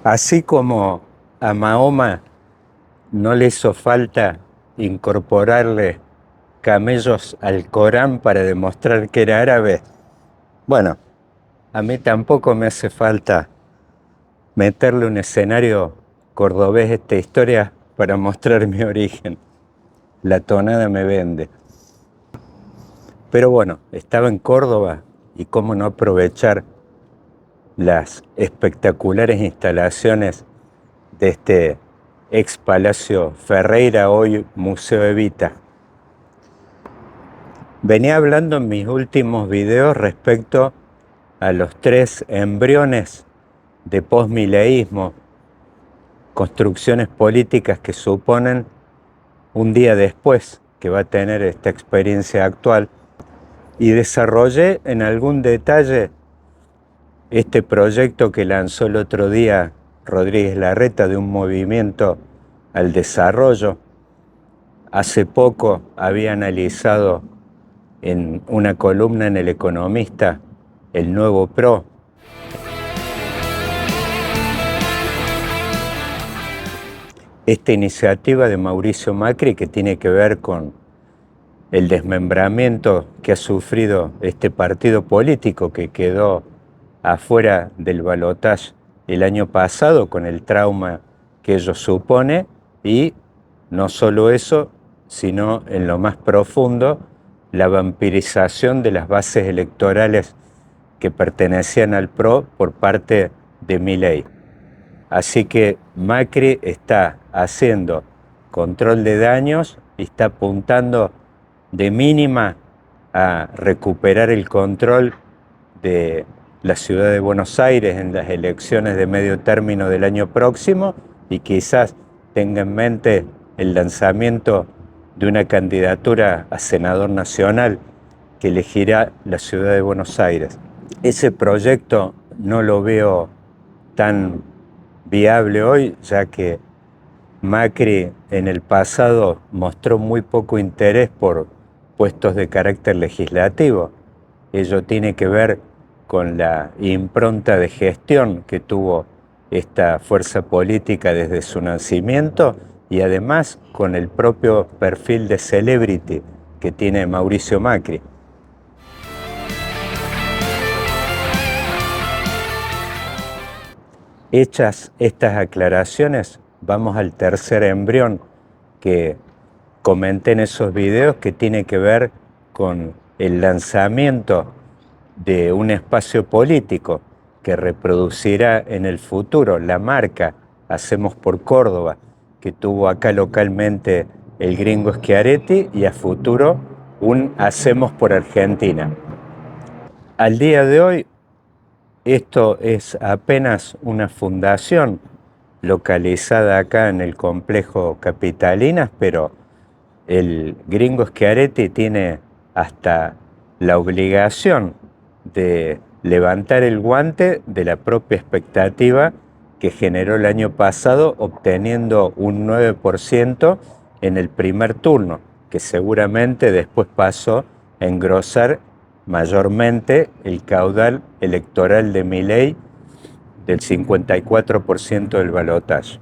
Así como a Mahoma no le hizo falta incorporarle camellos al Corán para demostrar que era árabe, bueno, a mí tampoco me hace falta meterle un escenario cordobés a esta historia para mostrar mi origen. La tonada me vende. Pero bueno, estaba en Córdoba y cómo no aprovechar las espectaculares instalaciones de este ex Palacio Ferreira, hoy Museo Evita. Venía hablando en mis últimos videos respecto a los 3 embriones de posmileísmo, construcciones políticas que suponen un día después que va a tener esta experiencia actual, y desarrollé en algún detalle este proyecto que lanzó el otro día Rodríguez Larreta de un movimiento al desarrollo. Hace poco había analizado en una columna en El Economista el nuevo PRO. Esta iniciativa de Mauricio Macri, que tiene que ver con el desmembramiento que ha sufrido este partido político que quedó afuera del balotaje el año pasado con el trauma que ello supone, y no solo eso, sino en lo más profundo, la vampirización de las bases electorales que pertenecían al PRO por parte de Milei. Así que Macri está haciendo control de daños y está apuntando de mínima a recuperar el control de la ciudad de Buenos Aires en las elecciones de medio término del año próximo, y quizás tenga en mente el lanzamiento de una candidatura a senador nacional que elegirá la ciudad de Buenos Aires. Ese proyecto no lo veo tan viable hoy, ya que Macri en el pasado mostró muy poco interés por puestos de carácter legislativo. Ello tiene que ver con la impronta de gestión que tuvo esta fuerza política desde su nacimiento, y además con el propio perfil de celebrity que tiene Mauricio Macri. Hechas estas aclaraciones, vamos al tercer embrión que comenté en esos videos, que tiene que ver con el lanzamiento de un espacio político que reproducirá en el futuro la marca Hacemos por Córdoba, que tuvo acá localmente el gringo Schiaretti, y a futuro un Hacemos por Argentina. Al día de hoy, esto es apenas una fundación localizada acá en el complejo Capitalinas, pero el gringo Schiaretti tiene hasta la obligación de levantar el guante de la propia expectativa que generó el año pasado, obteniendo un 9% en el primer turno, que seguramente después pasó a engrosar mayormente el caudal electoral de Milei del 54% del balotaje.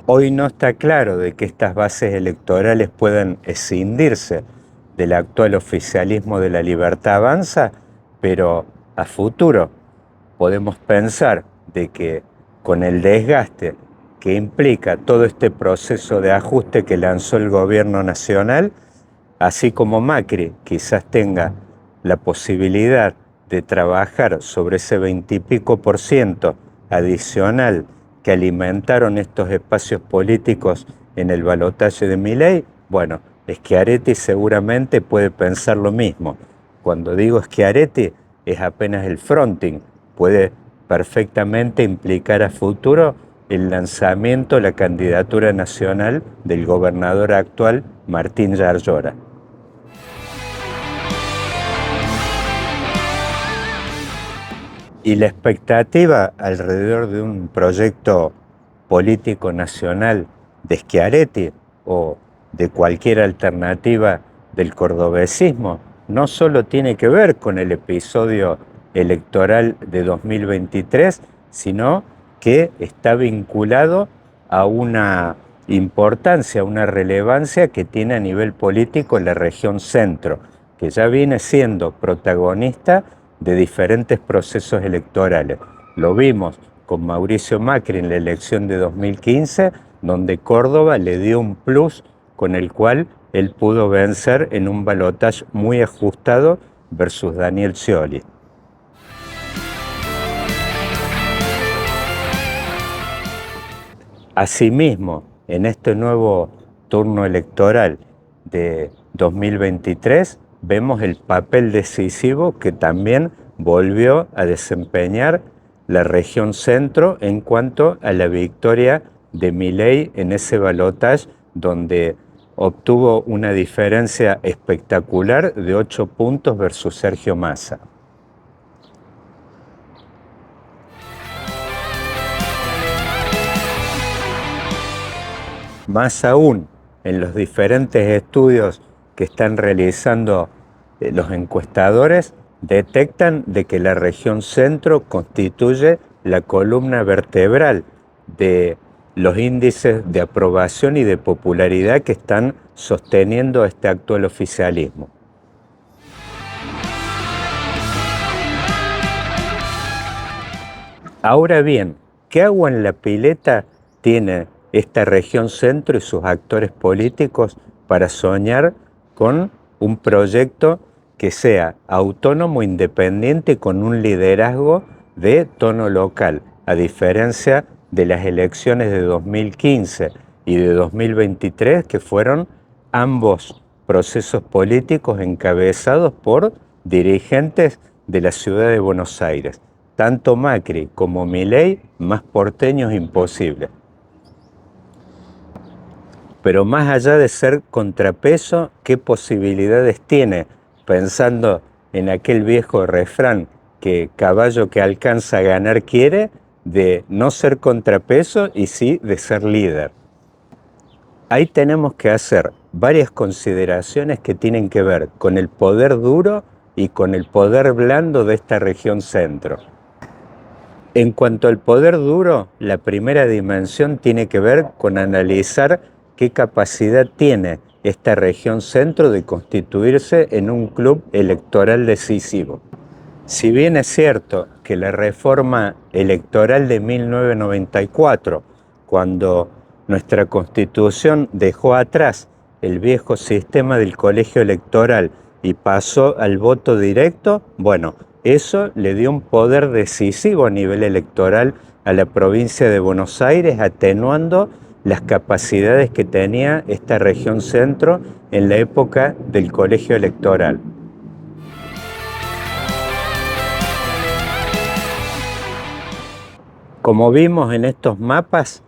Hoy no está claro de que estas bases electorales puedan escindirse del actual oficialismo de La Libertad Avanza, pero a futuro podemos pensar de que con el desgaste que implica todo este proceso de ajuste que lanzó el gobierno nacional, así como Macri quizás tenga la posibilidad de trabajar sobre ese 20 y pico por ciento adicional que alimentaron estos espacios políticos en el balotaje de Milei, bueno, Schiaretti seguramente puede pensar lo mismo. Cuando digo Schiaretti, es apenas el fronting, puede perfectamente implicar a futuro el lanzamiento, la candidatura nacional del gobernador actual, Martín Yarlora. Y la expectativa alrededor de un proyecto político nacional de Schiaretti o de cualquier alternativa del cordobesismo no solo tiene que ver con el episodio electoral de 2023, sino que está vinculado a una importancia, una relevancia que tiene a nivel político la región centro, que ya viene siendo protagonista de diferentes procesos electorales. Lo vimos con Mauricio Macri en la elección de 2015, donde Córdoba le dio un plus con el cual él pudo vencer en un balotaje muy ajustado versus Daniel Scioli. Asimismo, en este nuevo turno electoral de 2023, vemos el papel decisivo que también volvió a desempeñar la región centro en cuanto a la victoria de Milei en ese balotaje, donde obtuvo una diferencia espectacular de 8 puntos versus Sergio Massa. Más aún, en los diferentes estudios que están realizando los encuestadores, detectan de que la región centro constituye la columna vertebral de los índices de aprobación y de popularidad que están sosteniendo este actual oficialismo. Ahora bien, ¿qué agua en la pileta tiene esta región centro y sus actores políticos para soñar con un proyecto que sea autónomo, independiente y con un liderazgo de tono local, a diferencia de las elecciones de 2015 y de 2023, que fueron ambos procesos políticos encabezados por dirigentes de la ciudad de Buenos Aires? Tanto Macri como Milei, más porteños imposible. Pero más allá de ser contrapeso, ¿qué posibilidades tiene? Pensando en aquel viejo refrán que caballo que alcanza a ganar quiere, de no ser contrapeso y sí de ser líder. Ahí tenemos que hacer varias consideraciones que tienen que ver con el poder duro y con el poder blando de esta región centro. En cuanto al poder duro, la primera dimensión tiene que ver con analizar qué capacidad tiene esta región centro de constituirse en un club electoral decisivo. Si bien es cierto que la reforma electoral de 1994, cuando nuestra Constitución dejó atrás el viejo sistema del colegio electoral y pasó al voto directo, bueno, eso le dio un poder decisivo a nivel electoral a la provincia de Buenos Aires, atenuando las capacidades que tenía esta región centro en la época del colegio electoral. Como vimos en estos mapas,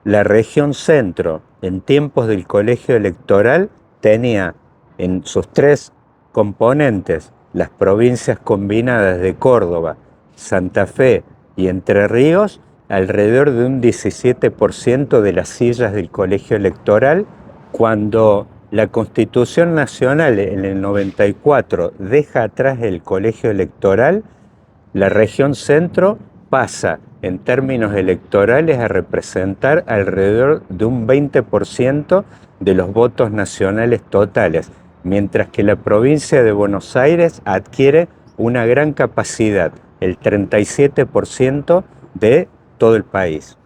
la región centro en tiempos del colegio electoral tenía en sus tres componentes las provincias combinadas de Córdoba, Santa Fe y Entre Ríos, alrededor de un 17% de las sillas del colegio electoral. Cuando la Constitución Nacional en el 94 deja atrás el colegio electoral, la región centro pasa en términos electorales a representar alrededor de un 20% de los votos nacionales totales, mientras que la provincia de Buenos Aires adquiere una gran capacidad, el 37% de todo el país.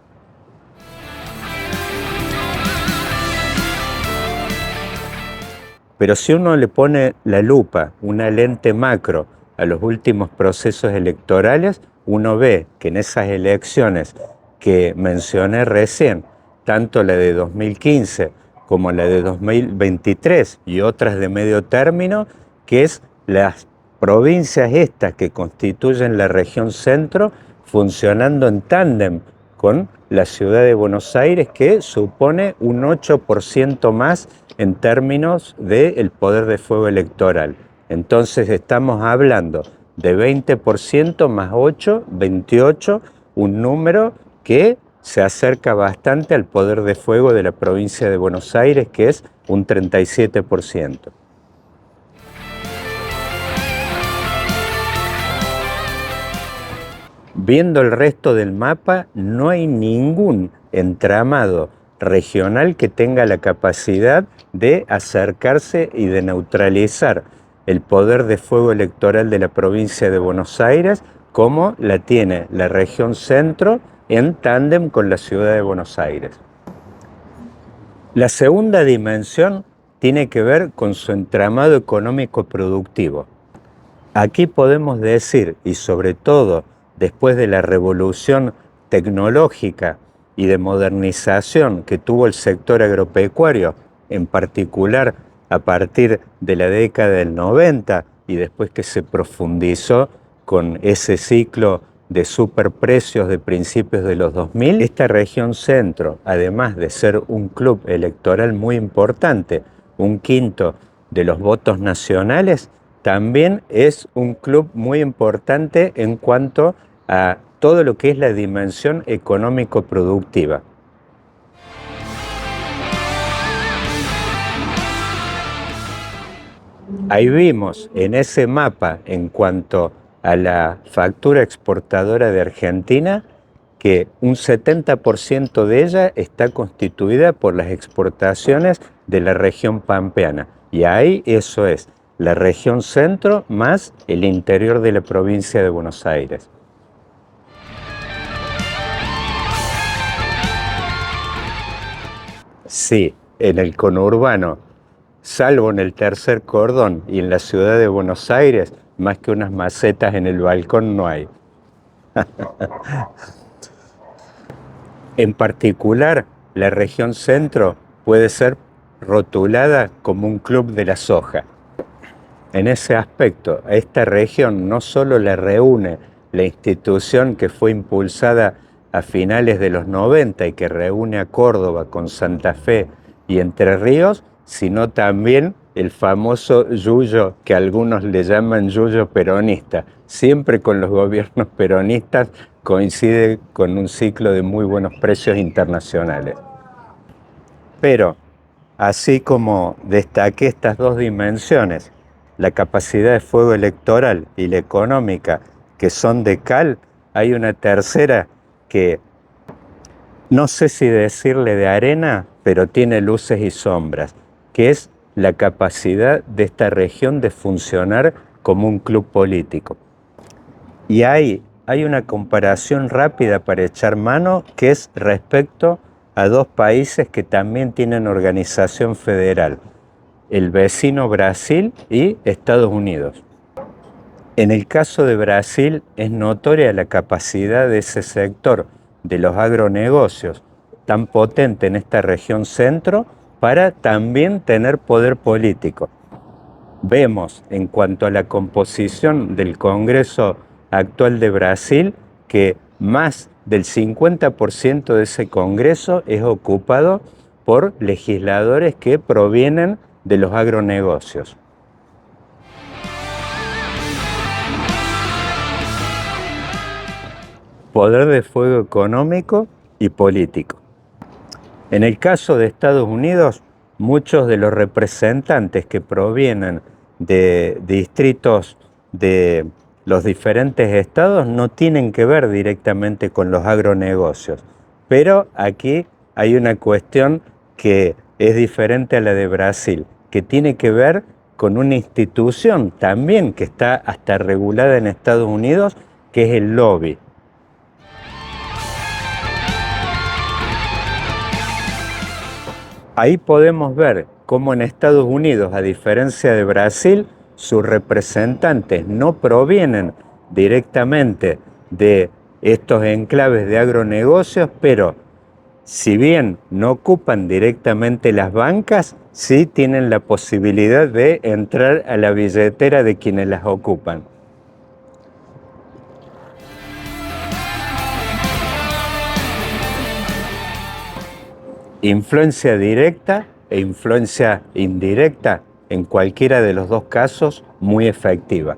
Pero si uno le pone la lupa, una lente macro, a los últimos procesos electorales, uno ve que en esas elecciones que mencioné recién, tanto la de 2015 como la de 2023 y otras de medio término, que es las provincias estas que constituyen la región centro, funcionando en tándem con la ciudad de Buenos Aires, que supone un 8% más en términos del poder de fuego electoral. Entonces estamos hablando de 20% más 8, 28, un número que se acerca bastante al poder de fuego de la provincia de Buenos Aires, que es un 37%. Viendo el resto del mapa, no hay ningún entramado regional que tenga la capacidad de acercarse y de neutralizar el poder de fuego electoral de la provincia de Buenos Aires como la tiene la región centro en tándem con la ciudad de Buenos Aires. La segunda dimensión tiene que ver con su entramado económico productivo. Aquí podemos decir, y sobre todo después de la revolución tecnológica y de modernización que tuvo el sector agropecuario, en particular a partir de la década del 90 y después que se profundizó con ese ciclo de superprecios de principios de los 2000, esta región centro, además de ser un club electoral muy importante, un quinto de los votos nacionales, también es un club muy importante en cuanto a todo lo que es la dimensión económico-productiva. Ahí vimos en ese mapa, en cuanto a la factura exportadora de Argentina, que un 70% de ella está constituida por las exportaciones de la región pampeana. Y ahí eso es la región centro más el interior de la provincia de Buenos Aires. Sí, en el conurbano, salvo en el tercer cordón y en la ciudad de Buenos Aires, más que unas macetas en el balcón no hay. En particular, la región centro puede ser rotulada como un club de la soja. En ese aspecto, a esta región no solo la reúne la institución que fue impulsada a finales de los 90 y que reúne a Córdoba con Santa Fe y Entre Ríos, sino también el famoso yuyo, que algunos le llaman yuyo peronista. Siempre con los gobiernos peronistas coincide con un ciclo de muy buenos precios internacionales. Pero, así como destaqué estas dos dimensiones, la capacidad de fuego electoral y la económica, que son de cal, hay una tercera que no sé si decirle de arena, pero tiene luces y sombras, que es la capacidad de esta región de funcionar como un club político. Y hay una comparación rápida para echar mano, que es respecto a dos países que también tienen organización federal, el vecino Brasil y Estados Unidos. En el caso de Brasil es notoria la capacidad de ese sector de los agronegocios tan potente en esta región centro para también tener poder político. Vemos en cuanto a la composición del Congreso actual de Brasil que más del 50% de ese Congreso es ocupado por legisladores que provienen de los agronegocios. Poder de fuego económico y político. En el caso de Estados Unidos, muchos de los representantes que provienen de distritos de los diferentes estados no tienen que ver directamente con los agronegocios, pero aquí hay una cuestión que es diferente a la de Brasil, que tiene que ver con una institución también que está hasta regulada en Estados Unidos, que es el lobby. Ahí podemos ver cómo en Estados Unidos, a diferencia de Brasil, sus representantes no provienen directamente de estos enclaves de agronegocios, pero si bien no ocupan directamente las bancas, sí tienen la posibilidad de entrar a la billetera de quienes las ocupan. Influencia directa e influencia indirecta, en cualquiera de los dos casos, muy efectiva.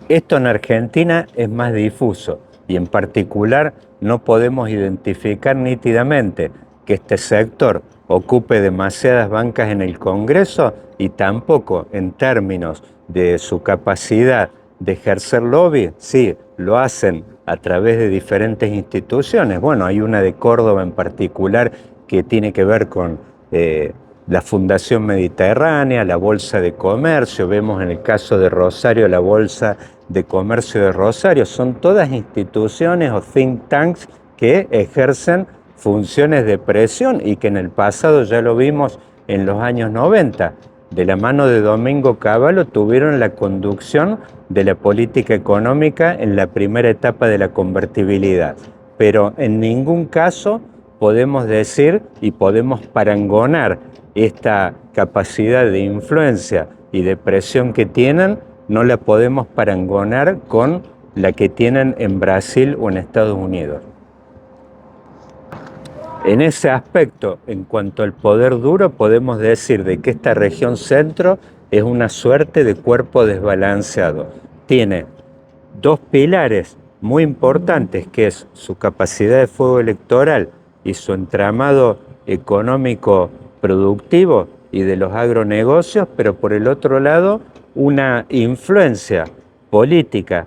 Esto en Argentina es más difuso y en particular no podemos identificar nítidamente que este sector ocupe demasiadas bancas en el Congreso y tampoco en términos de su capacidad de ejercer lobby? Sí, lo hacen a través de diferentes instituciones. Bueno, hay una de Córdoba en particular que tiene que ver con la Fundación Mediterránea, la Bolsa de Comercio, vemos en el caso de Rosario la Bolsa de Comercio de Rosario. Son todas instituciones o think tanks que ejercen funciones de presión y que en el pasado ya lo vimos en los años 90. De la mano de Domingo Cavallo tuvieron la conducción de la política económica en la primera etapa de la convertibilidad. Pero en ningún caso podemos decir y podemos parangonar esta capacidad de influencia y de presión que tienen, no la podemos parangonar con la que tienen en Brasil o en Estados Unidos. En ese aspecto, en cuanto al poder duro, podemos decir de que esta región centro es una suerte de cuerpo desbalanceado. Tiene dos pilares muy importantes, que es su capacidad de fuego electoral y su entramado económico productivo y de los agronegocios, pero por el otro lado una influencia política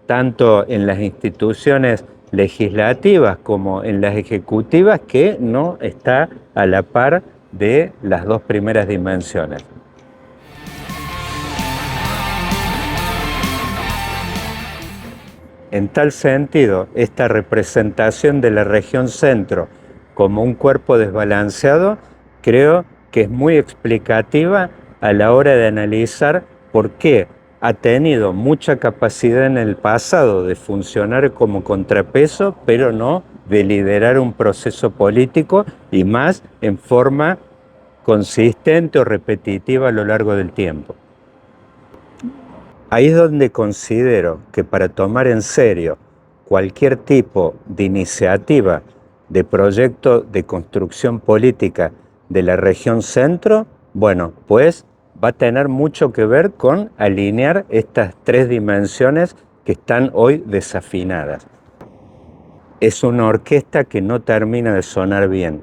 tanto en las instituciones legislativas como en las ejecutivas que no está a la par de las dos primeras dimensiones. En tal sentido, esta representación de la región centro como un cuerpo desbalanceado, creo que es muy explicativa a la hora de analizar por qué ha tenido mucha capacidad en el pasado de funcionar como contrapeso, pero no de liderar un proceso político y más en forma consistente o repetitiva a lo largo del tiempo. Ahí es donde considero que para tomar en serio cualquier tipo de iniciativa, de proyecto de construcción política de la región centro, bueno, pues va a tener mucho que ver con alinear estas tres dimensiones que están hoy desafinadas. Es una orquesta que no termina de sonar bien.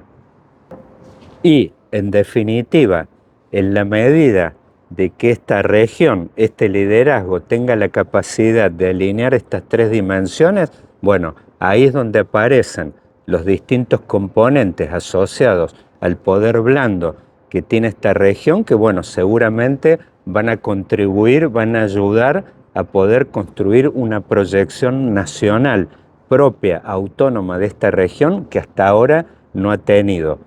Y, en definitiva, en la medida de que esta región, este liderazgo tenga la capacidad de alinear estas tres dimensiones, bueno, ahí es donde aparecen los distintos componentes asociados al poder blando que tiene esta región, que bueno, seguramente van a contribuir, van a ayudar a poder construir una proyección nacional propia, autónoma de esta región que hasta ahora no ha tenido.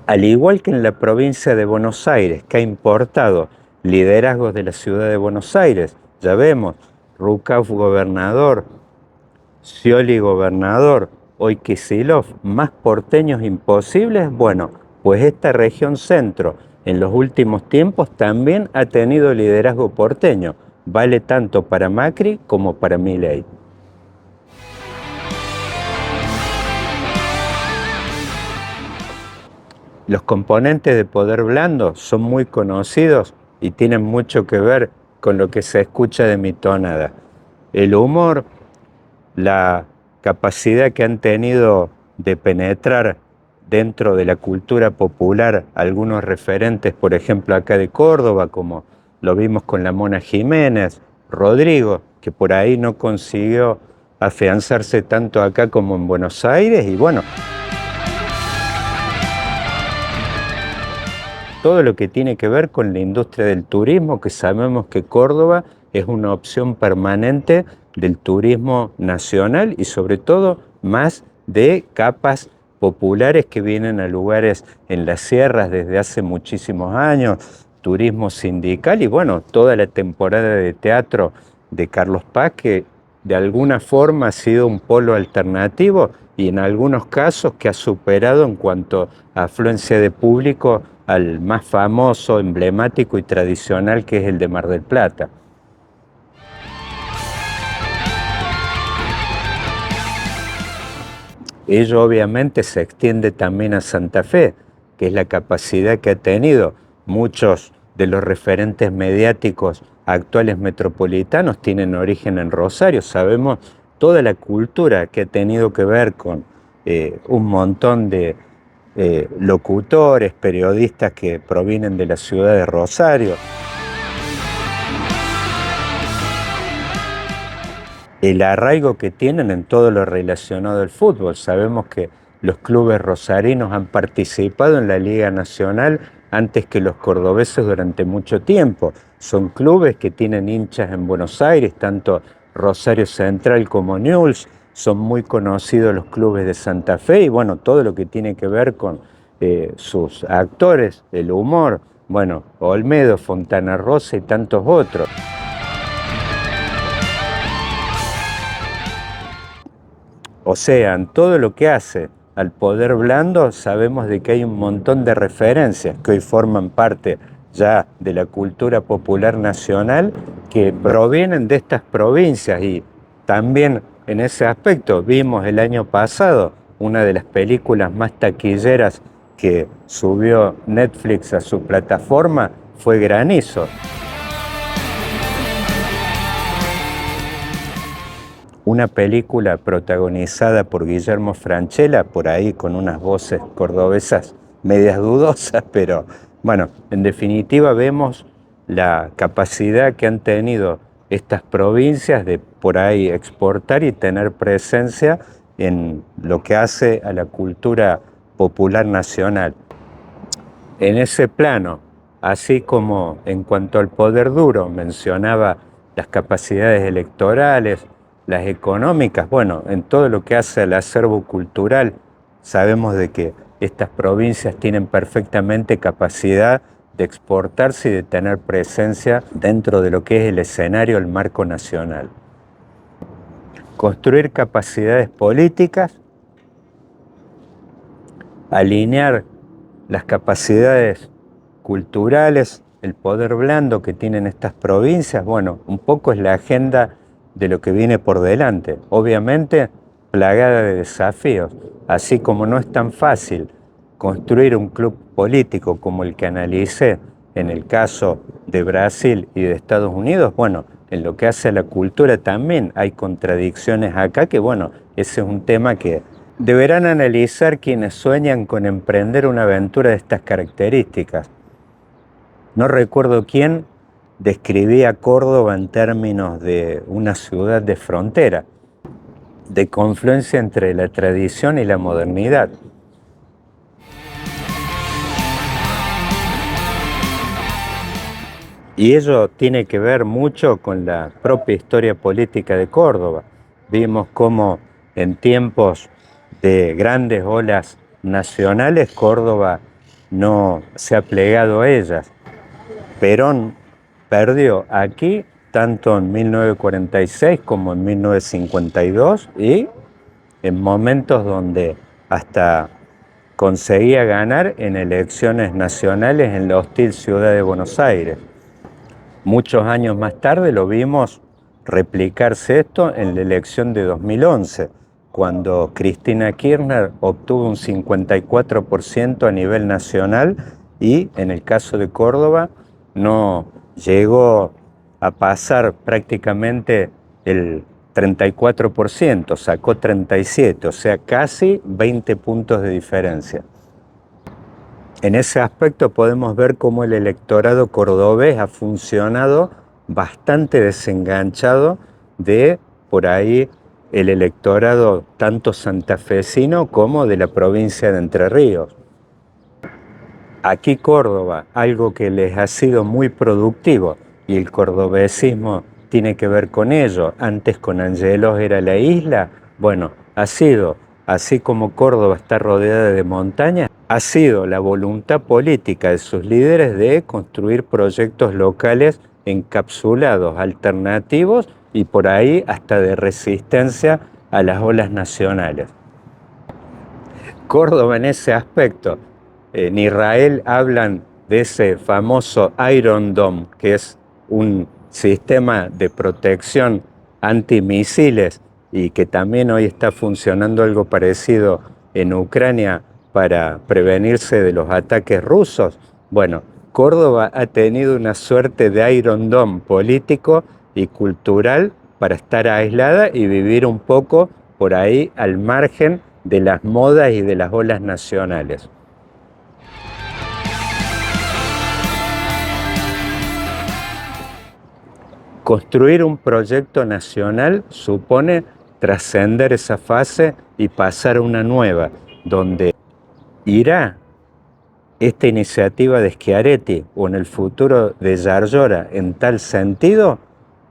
Al igual que en la provincia de Buenos Aires, que ha importado liderazgos de la ciudad de Buenos Aires, ya vemos, Rucauf gobernador, Scioli gobernador, hoy Kicillof, más porteños imposibles, bueno, pues esta región centro en los últimos tiempos también ha tenido liderazgo porteño, vale tanto para Macri como para Milei. Los componentes de poder blando son muy conocidos y tienen mucho que ver con lo que se escucha de mi tonada. El humor, la capacidad que han tenido de penetrar dentro de la cultura popular algunos referentes, por ejemplo acá de Córdoba, como lo vimos con la Mona Jiménez, Rodrigo, que por ahí no consiguió afianzarse tanto acá como en Buenos Aires, y bueno, todo lo que tiene que ver con la industria del turismo, que sabemos que Córdoba es una opción permanente del turismo nacional y sobre todo más de capas populares que vienen a lugares en las sierras desde hace muchísimos años, turismo sindical y bueno, toda la temporada de teatro de Carlos Paz que de alguna forma ha sido un polo alternativo y en algunos casos que ha superado en cuanto a afluencia de público al más famoso, emblemático y tradicional que es el de Mar del Plata. Ello obviamente se extiende también a Santa Fe, que es la capacidad que ha tenido. Muchos de los referentes mediáticos actuales metropolitanos tienen origen en Rosario. Sabemos toda la cultura que ha tenido que ver con un montón de locutores, periodistas que provienen de la ciudad de Rosario. el arraigo que tienen en todo lo relacionado al fútbol. Sabemos que los clubes rosarinos han participado en la Liga Nacional antes que los cordobeses durante mucho tiempo. Son clubes que tienen hinchas en Buenos Aires, tanto Rosario Central como Newell's. Son muy conocidos los clubes de Santa Fe y bueno, todo lo que tiene que ver con sus actores, el humor, bueno, Olmedo, Fontana Rosa y tantos otros. O sea, en todo lo que hace al poder blando sabemos de que hay un montón de referencias que hoy forman parte ya de la cultura popular nacional que provienen de estas provincias y también en ese aspecto vimos el año pasado una de las películas más taquilleras que subió Netflix a su plataforma fue Granizo. Una película protagonizada por Guillermo Francella, por ahí con unas voces cordobesas medias dudosas, pero bueno, en definitiva vemos la capacidad que han tenido estas provincias de por ahí exportar y tener presencia en lo que hace a la cultura popular nacional. En ese plano, así como en cuanto al poder duro mencionaba las capacidades electorales, las económicas, bueno, en todo lo que hace al acervo cultural, sabemos de que estas provincias tienen perfectamente capacidad de exportarse y de tener presencia dentro de lo que es el escenario, el marco nacional. Construir capacidades políticas, alinear las capacidades culturales, el poder blando que tienen estas provincias, bueno, un poco es la agenda de lo que viene por delante. Obviamente, plagada de desafíos, así como no es tan fácil construir un club político como el que analicé en el caso de Brasil y de Estados Unidos, bueno, en lo que hace a la cultura también hay contradicciones acá que, bueno, ese es un tema que deberán analizar quienes sueñan con emprender una aventura de estas características. No recuerdo quién describía Córdoba en términos de una ciudad de frontera, de confluencia entre la tradición y la modernidad. Y ello tiene que ver mucho con la propia historia política de Córdoba. Vimos cómo en tiempos de grandes olas nacionales Córdoba no se ha plegado a ellas. Perón perdió aquí tanto en 1946 como en 1952 y en momentos donde hasta conseguía ganar en elecciones nacionales en la hostil ciudad de Buenos Aires. Muchos años más tarde lo vimos replicarse esto en la elección de 2011, cuando Cristina Kirchner obtuvo un 54% a nivel nacional y en el caso de Córdoba no llegó a pasar prácticamente el 34%, sacó 37%, o sea, casi 20 puntos de diferencia. En ese aspecto podemos ver cómo el electorado cordobés ha funcionado bastante desenganchado de, por ahí, el electorado tanto santafesino como de la provincia de Entre Ríos. Aquí Córdoba, algo que les ha sido muy productivo, y el cordobesismo tiene que ver con ello. Antes con Angelos era la isla, bueno, ha sido, así como Córdoba está rodeada de montañas, ha sido la voluntad política de sus líderes de construir proyectos locales encapsulados, alternativos y por ahí hasta de resistencia a las olas nacionales. Córdoba en ese aspecto, en Israel hablan de ese famoso Iron Dome, que es un sistema de protección antimisiles y que también hoy está funcionando algo parecido en Ucrania para prevenirse de los ataques rusos. Bueno, Córdoba ha tenido una suerte de Iron Dome político y cultural para estar aislada y vivir un poco por ahí al margen de las modas y de las olas nacionales. Construir un proyecto nacional supone trascender esa fase y pasar a una nueva, donde irá esta iniciativa de Schiaretti o en el futuro de Yarlora en tal sentido,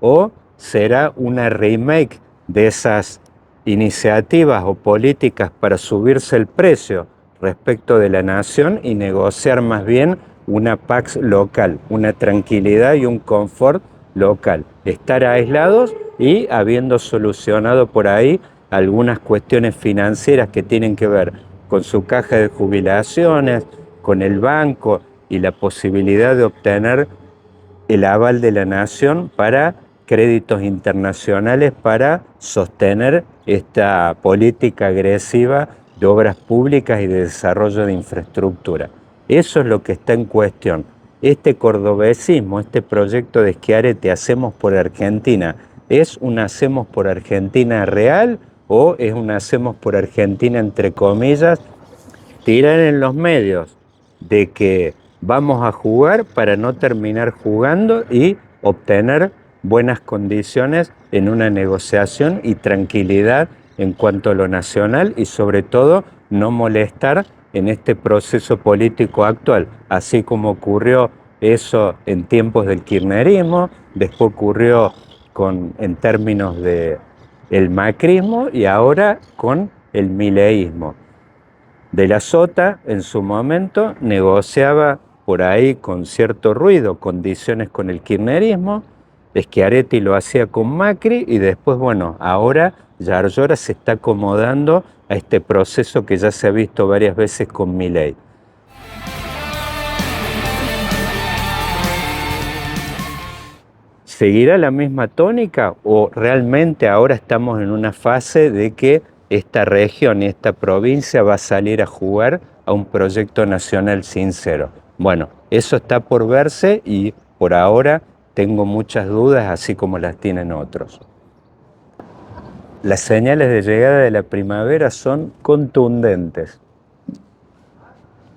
o será una remake de esas iniciativas o políticas para subirse el precio respecto de la nación y negociar más bien una pax local, una tranquilidad y un confort local. Estar aislados y habiendo solucionado por ahí algunas cuestiones financieras que tienen que ver con su caja de jubilaciones, con el banco y la posibilidad de obtener el aval de la nación para créditos internacionales para sostener esta política agresiva de obras públicas y de desarrollo de infraestructura. Eso es lo que está en cuestión. Este cordobesismo, este proyecto de Schiaretti, Hacemos por Argentina, ¿es un Hacemos por Argentina real o es un Hacemos por Argentina entre comillas? Tiran en los medios de que vamos a jugar para no terminar jugando y obtener buenas condiciones en una negociación y tranquilidad en cuanto a lo nacional y sobre todo no molestar en este proceso político actual, así como ocurrió eso en tiempos del kirchnerismo, después ocurrió en términos de el macrismo y ahora con el mileísmo. De la Sota, en su momento, negociaba por ahí con cierto ruido condiciones con el kirchnerismo, Schiaretti lo hacía con Macri y después, bueno, ahora Yarlora se está acomodando a este proceso que ya se ha visto varias veces con Milei. ¿Seguirá la misma tónica o realmente ahora estamos en una fase de que esta región y esta provincia va a salir a jugar a un proyecto nacional sincero? Bueno, eso está por verse y por ahora tengo muchas dudas, así como las tienen otros. Las señales de llegada de la primavera son contundentes.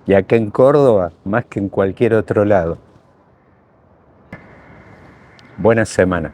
Y acá en Córdoba, más que en cualquier otro lado. Buena semana.